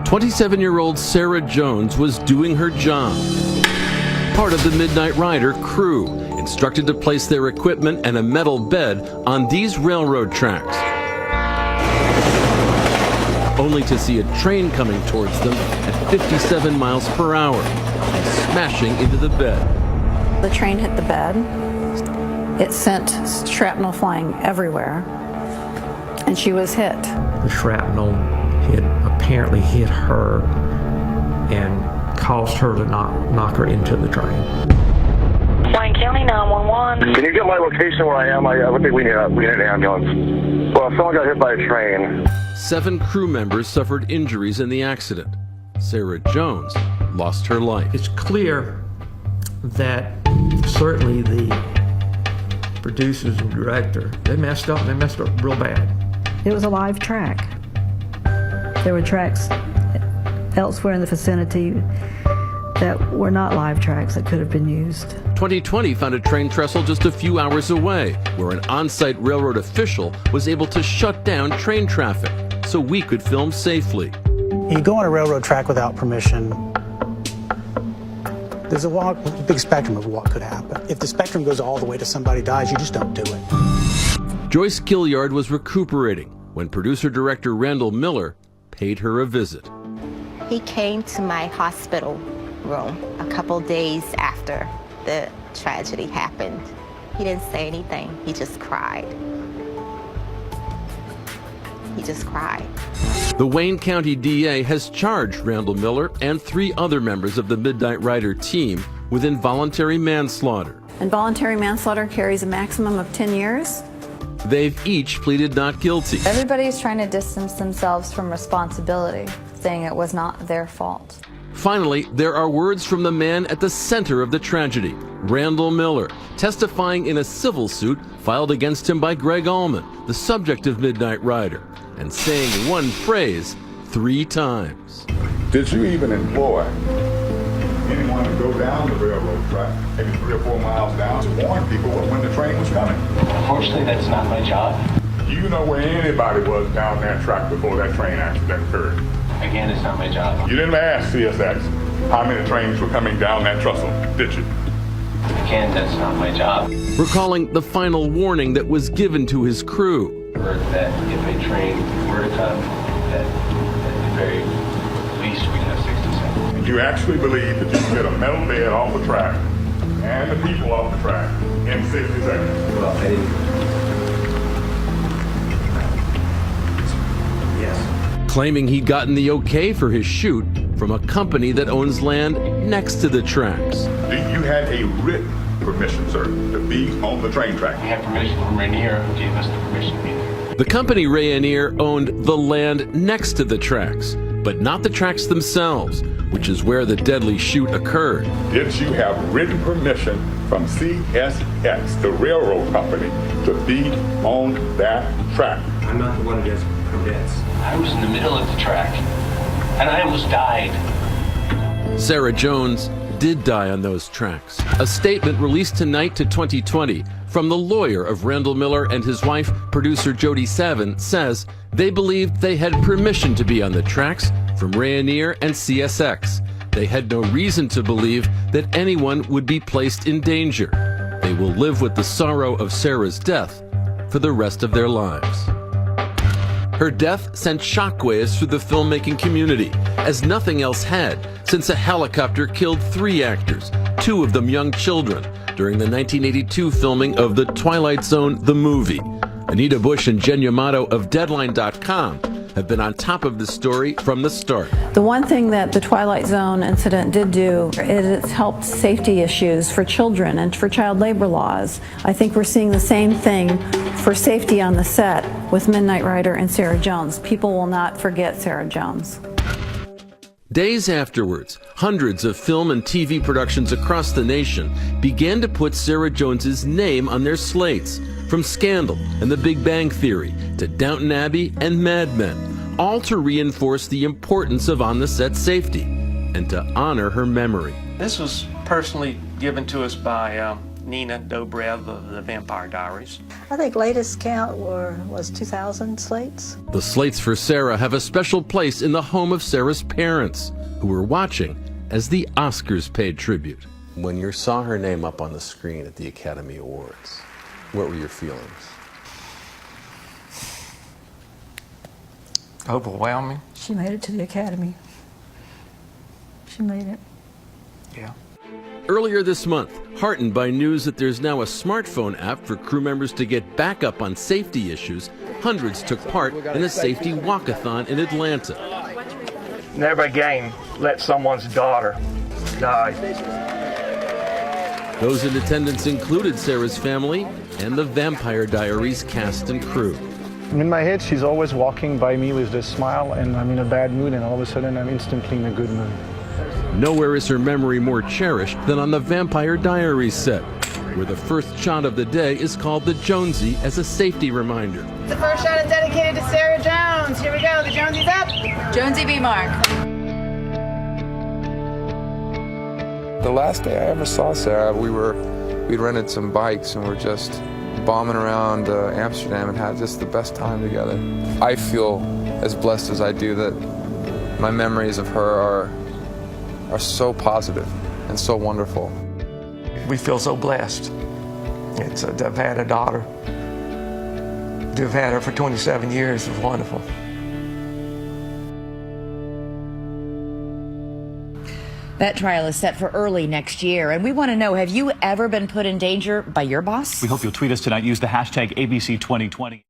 27-year-old Sarah Jones was doing her job. Part of the Midnight Rider crew, instructed to place their equipment and a metal bed on these railroad tracks, only to see a train coming towards them at 57 miles per hour and smashing into the bed. The train hit the bed. It sent shrapnel flying everywhere, and she was hit. The shrapnel apparently hit her and caused her to knock her into the train. Wayne County 911. Can you get my location where I am? I think we need an ambulance. Well, someone got hit by a train. 7 crew members suffered injuries in the accident. Sarah Jones lost her life. It's clear that certainly the producers and director, they messed up real bad. It was a live track. There were tracks elsewhere in the vicinity that were not live tracks that could have been used. 2020 found a train trestle just a few hours away, where an on-site railroad official was able to shut down train traffic so we could film safely. You go on a railroad track without permission, there's a big spectrum of what could happen. If the spectrum goes all the way to somebody dies, you just don't do it. Joyce Gilliard was recuperating when producer-director Randall Miller paid her a visit. He came to my hospital room a couple days after the tragedy happened. He didn't say anything. He just cried. He just cried. The Wayne County DA has charged Randall Miller and 3 other members of the Midnight Rider team with involuntary manslaughter. Involuntary manslaughter carries a maximum of 10 years. They've each pleaded not guilty. Everybody's trying to distance themselves from responsibility, saying it was not their fault. Finally, there are words from the man at the center of the tragedy, Randall Miller, testifying in a civil suit filed against him by Greg Allman, the subject of Midnight Rider, and saying one phrase 3 times. Did you even employ anyone to go down the railroad track, maybe 3 or 4 miles down, to warn people when the train was coming? Unfortunately, that's not my job. You know where anybody was down that track before that train accident occurred? Again, it's not my job. You didn't ask CSX how many trains were coming down that trestle, did you? Again, that's not my job. Recalling the final warning that was given to his crew. I heard that if a train were to come, that at the very least we'd have 60 seconds. You actually believe that you can get a metal bed off the track and the people off the track in 60 seconds? Well, I didn't. Yes. Claiming he'd gotten the okay for his shoot from a company that owns land next to the tracks. You had a written permission, sir, to be on the train track. We had permission from Rainier, who gave us the permission to be there. The company Rainier owned the land next to the tracks, but not the tracks themselves, which is where the deadly shoot occurred. Did you have written permission from CSX, the railroad company, to be on that track? I'm not the one who gets permits. I was in the middle of the track, and I almost died. Sarah Jones did die on those tracks. A statement released tonight to 2020 from the lawyer of Randall Miller and his wife, producer Jody Savin, says they believed they had permission to be on the tracks from Rainier and CSX. They had no reason to believe that anyone would be placed in danger. They will live with the sorrow of Sarah's death for the rest of their lives. Her death sent shockwaves through the filmmaking community, as nothing else had, since a helicopter killed 3 actors, 2 of them young children, during the 1982 filming of The Twilight Zone, the movie. Anita Bush and Jen Yamato of Deadline.com have been on top of the story from the start. The one thing that the Twilight Zone incident did do is it's helped safety issues for children and for child labor laws. I think we're seeing the same thing for safety on the set with Midnight Rider and Sarah Jones. People will not forget Sarah Jones. Days afterwards, hundreds of film and TV productions across the nation began to put Sarah Jones's name on their slates, from Scandal and The Big Bang Theory to Downton Abbey and Mad Men, all to reinforce the importance of on-the-set safety and to honor her memory. This was personally given to us by Nina Dobrev of the Vampire Diaries. I think latest count was 2,000 slates. The slates for Sarah have a special place in the home of Sarah's parents, who were watching as the Oscars paid tribute. When you saw her name up on the screen at the Academy Awards, what were your feelings? Overwhelming. She made it to the Academy. She made it. Yeah. Earlier this month, heartened by news that there's now a smartphone app for crew members to get backup on safety issues, hundreds took part in a safety walkathon in Atlanta. Never again let someone's daughter die. Those in attendance included Sarah's family and the Vampire Diaries cast and crew. In my head, she's always walking by me with this smile, and I'm in a bad mood, and all of a sudden I'm instantly in a good mood. Nowhere is her memory more cherished than on the Vampire Diaries set, where the first shot of the day is called the Jonesy as a safety reminder. The first shot is dedicated to Sarah Jones. Here we go. The Jonesy's up. Jonesy B. Mark. The last day I ever saw Sarah, we'd rented some bikes and we're just bombing around Amsterdam and had just the best time together. I feel as blessed as I do that my memories of her are so positive and so wonderful. We feel so blessed. To have had a daughter, to have had her for 27 years was wonderful. That trial is set for early next year, and we want to know, have you ever been put in danger by your boss? We hope you'll tweet us tonight. Use the hashtag ABC2020.